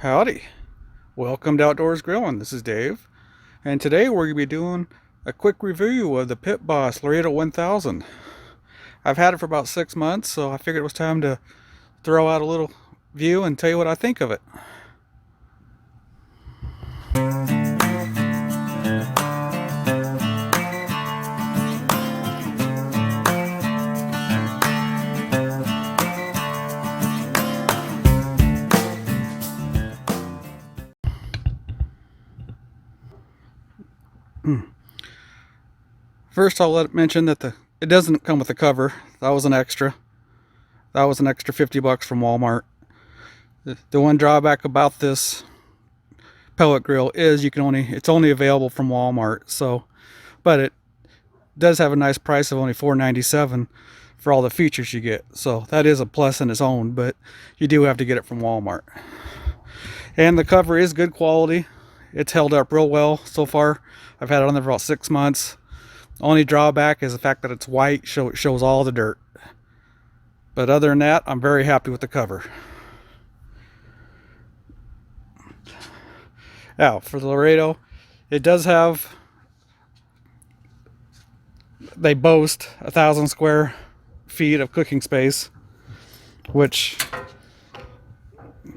Howdy. Welcome to Outdoors Grilling. This is Dave. And today we're going to be doing a quick review of the Boss Laredo 1000. I've had it for about 6 months, so I figured it was time to throw out a little view and tell you what I think of it. First, I'll mention that it doesn't come with a cover. That was an extra. That was an extra 50 bucks from Walmart. The one drawback about this pellet grill is it's only available from Walmart. But it does have a nice price of only $4.97 for all the features you get. So that is a plus in its own, but you do have to get it from Walmart. And the cover is good quality. It's held up real well so far. I've had it on there for about 6 months. Only drawback is the fact that it's white, so it shows all the dirt. But other than that, I'm very happy with the cover. Now, for the Laredo, it does have, they boast 1,000 square feet of cooking space, which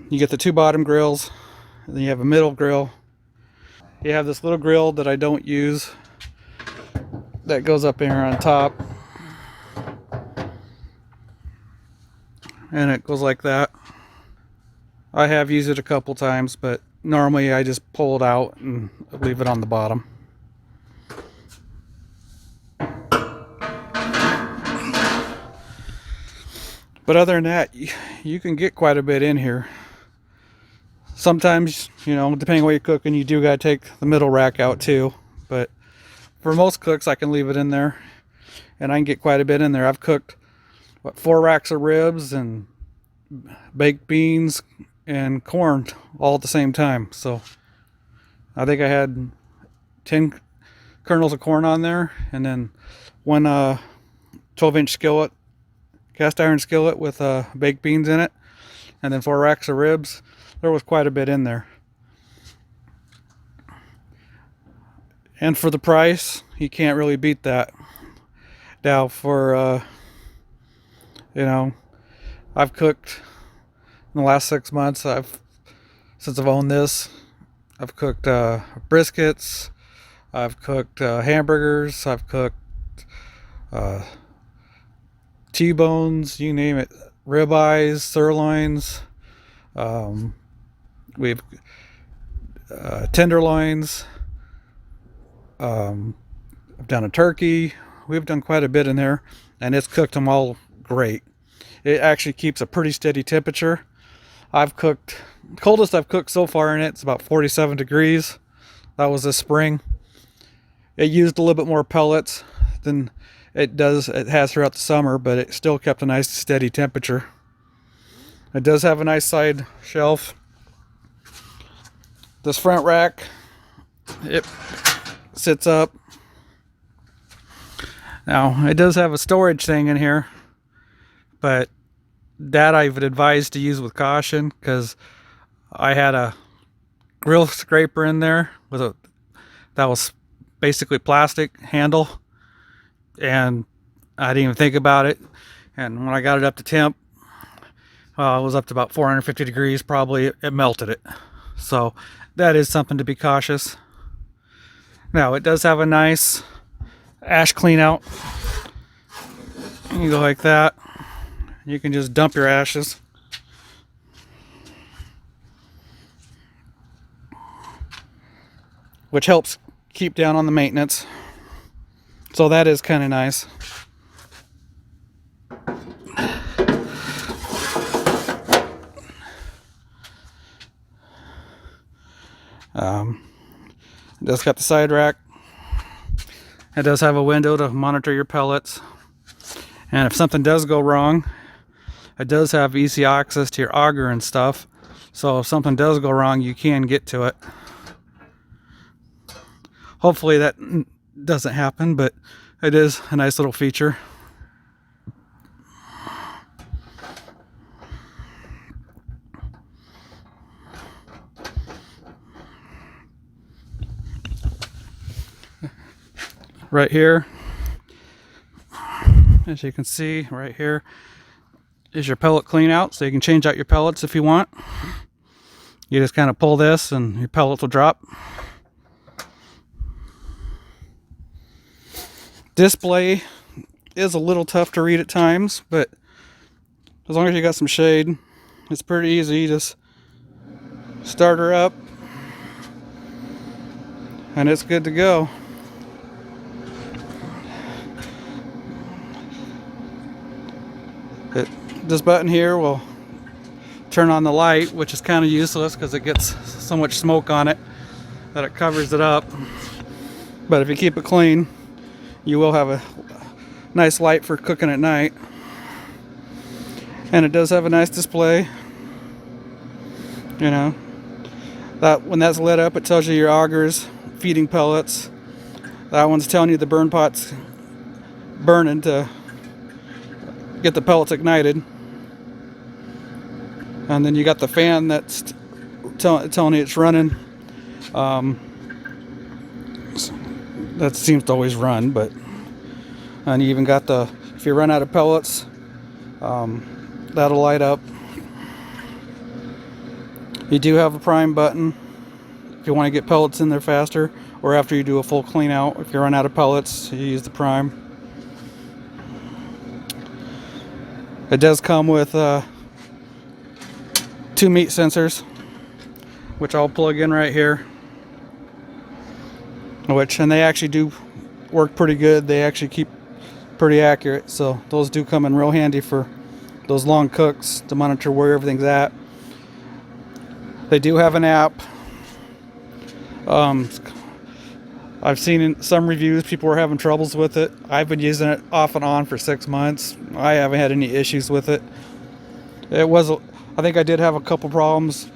you get the two bottom grills, and then you have a middle grill. You have this little grill that I don't use that goes up here on top, and it goes like that. I have used it a couple times, but normally I just pull it out and leave it on the bottom. But other than that, you can get quite a bit in here. Sometimes, depending on what you're cooking, you do got to take the middle rack out too. But for most cooks, I can leave it in there, and I can get quite a bit in there. I've cooked, 4 racks of ribs and baked beans and corn all at the same time. So I think I had 10 kernels of corn on there, and then one 12-inch skillet, cast iron skillet with baked beans in it, and then 4 racks of ribs. There was quite a bit in there. And for the price, you can't really beat that. Now for, I've cooked in the last 6 months, since I've owned this, I've cooked briskets, I've cooked hamburgers, I've cooked T-bones, you name it, ribeyes, sirloins, we've tenderloins, I've done a turkey. We've done quite a bit in there, and it's cooked them all great. It actually keeps a pretty steady temperature. Coldest I've cooked so far in it's about 47 degrees. That was this spring. It used a little bit more pellets than it has throughout the summer, but it still kept a nice steady temperature. It does have a nice side shelf. This front rack, it sits up. Now, it does have a storage thing in here, but that I would advise to use with caution, because I had a grill scraper in there that was basically plastic handle, and I didn't even think about it. And when I got it up to temp, it was up to about 450 degrees probably, it melted it. So that is something to be cautious. Now, it does have a nice ash clean out. You go like that. You can just dump your ashes. Which helps keep down on the maintenance. So that is kind of nice. It does got the side rack. It does have a window to monitor your pellets. And if something does go wrong, it does have easy access to your auger and stuff. So if something does go wrong, you can get to it. Hopefully that doesn't happen, but it is a nice little feature. right here, as you can see right here, is your pellet clean out, so you can change out your pellets if you want. You just kind of pull this and your pellets will drop. Display is a little tough to read at times, but as long as you got some shade, it's pretty easy. Just start her up and it's good to go. This button here will turn on the light, which is kind of useless because it gets so much smoke on it that it covers it up. But if you keep it clean, you will have a nice light for cooking at night. And it does have a nice display. You know, that when that's lit up, it tells you your augers feeding pellets. That one's telling you the burn pot's burning to get the pellets ignited. And then you got the fan that's telling you it's running. That seems to always run, but and you even got the, if you run out of pellets, that'll light up. You do have a prime button if you want to get pellets in there faster, or after you do a full clean out. If you run out of pellets, you use the prime. It does come with 2 meat sensors, which I'll plug in right here. And they actually do work pretty good. They actually keep pretty accurate, so those do come in real handy for those long cooks to monitor where everything's at. They do have an app. I've seen in some reviews people were having troubles with it. I've been using it off and on for 6 months. I haven't had any issues with it. I think I did have a couple problems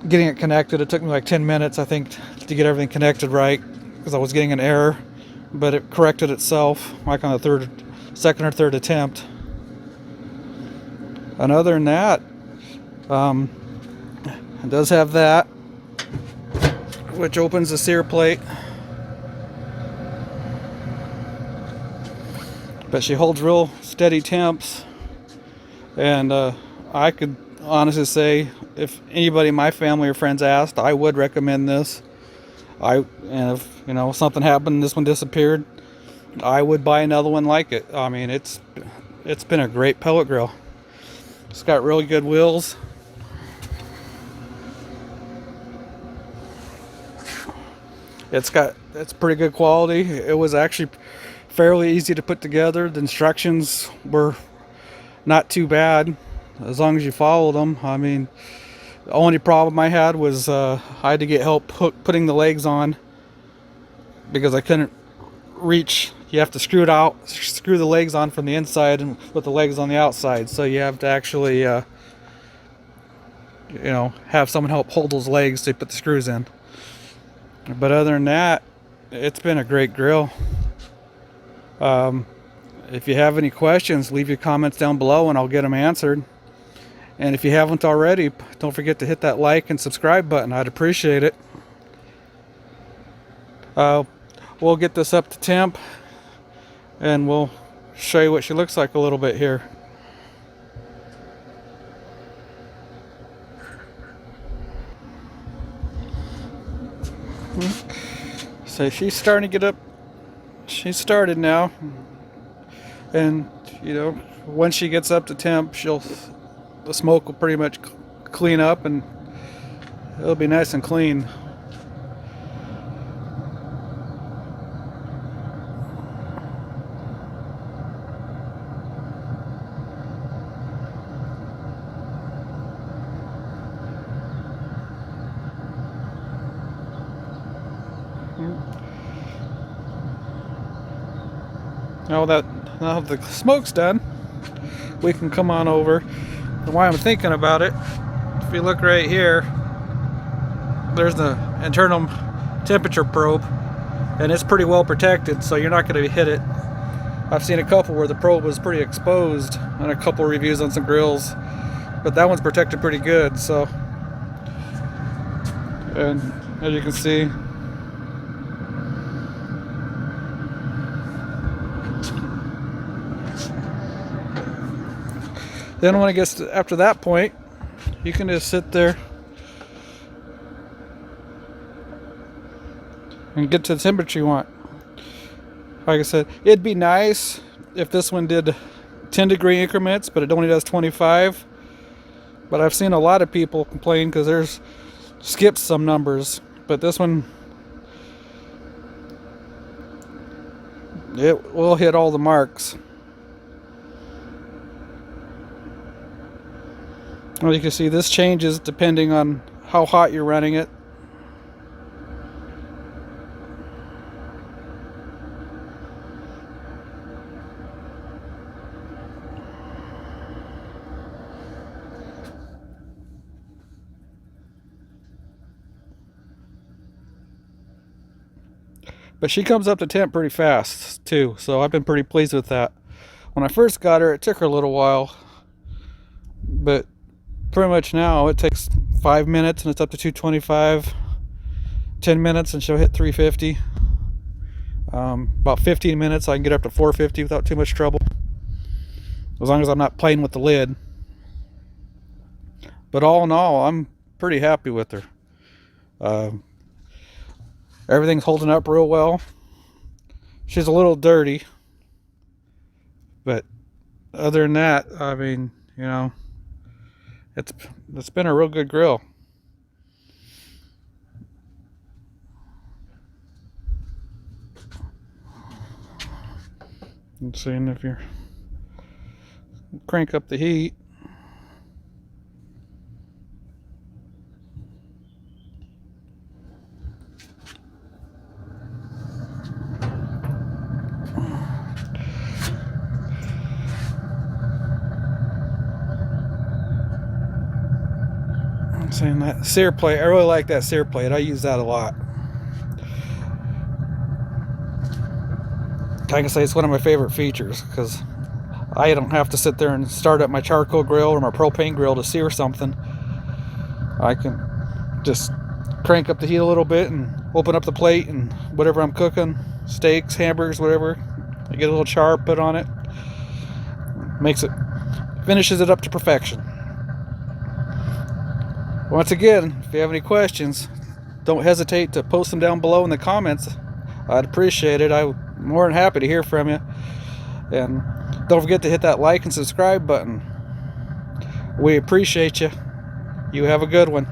getting it connected. It took me like 10 minutes, I think, to get everything connected right because I was getting an error, but it corrected itself like on the second or third attempt. And other than that, it does have that, which opens the sear plate. But she holds real steady temps, and I could honestly say if anybody in my family or friends asked, I would recommend this. And if something happened and this one disappeared, I would buy another one like it. I mean, it's been a great pellet grill. It's got really good wheels. It's pretty good quality. It was actually fairly easy to put together. The instructions were not too bad as long as you followed them. I mean, the only problem I had was I had to get help putting the legs on because I couldn't reach. You have to screw the legs on from the inside and put the legs on the outside. So you have to actually have someone help hold those legs to put the screws in. But other than that, it's been a great grill. If you have any questions, leave your comments down below and I'll get them answered. And if you haven't already, don't forget to hit that like and subscribe button. I'd appreciate it. We'll get this up to temp and we'll show you what she looks like a little bit here. So she's starting to get up. She's started now, and once she gets up to temp, the smoke will pretty much clean up and it'll be nice and clean. Now that the smoke's done, we can come on over. And while I'm thinking about it, if you look right here, there's the internal temperature probe, and it's pretty well protected, so you're not going to hit it. I've seen a couple where the probe was pretty exposed on a couple reviews on some grills, but that one's protected pretty good. So, and as you can see, Then when it gets to, after that point, you can just sit there and get to the temperature you want. Like I said, it'd be nice if this one did 10-degree increments, but it only does 25. But I've seen a lot of people complain because there's skips some numbers, but this one, it will hit all the marks. Well, you can see this changes depending on how hot you're running it. But she comes up to temp pretty fast too, so I've been pretty pleased with that. When I first got her, it took her a little while, but pretty much now it takes 5 minutes and it's up to 225. 10 minutes and she'll hit 350. About 15 minutes I can get up to 450 without too much trouble, as long as I'm not playing with the lid. But all in all, I'm pretty happy with her. Everything's holding up real well. She's a little dirty, but other than that, I mean, you know, it's been a real good grill. Let's see if you crank up the heat. Saying that sear plate, I really like that sear plate. I use that a lot. I can say it's one of my favorite features because I don't have to sit there and start up my charcoal grill or my propane grill to sear something. I can just crank up the heat a little bit and open up the plate, and whatever I'm cooking, steaks, hamburgers, whatever, I get a little char put on it. Finishes it up to perfection. Once again, if you have any questions, don't hesitate to post them down below in the comments. I'd appreciate it. I'm more than happy to hear from you. And don't forget to hit that like and subscribe button. We appreciate you. You have a good one.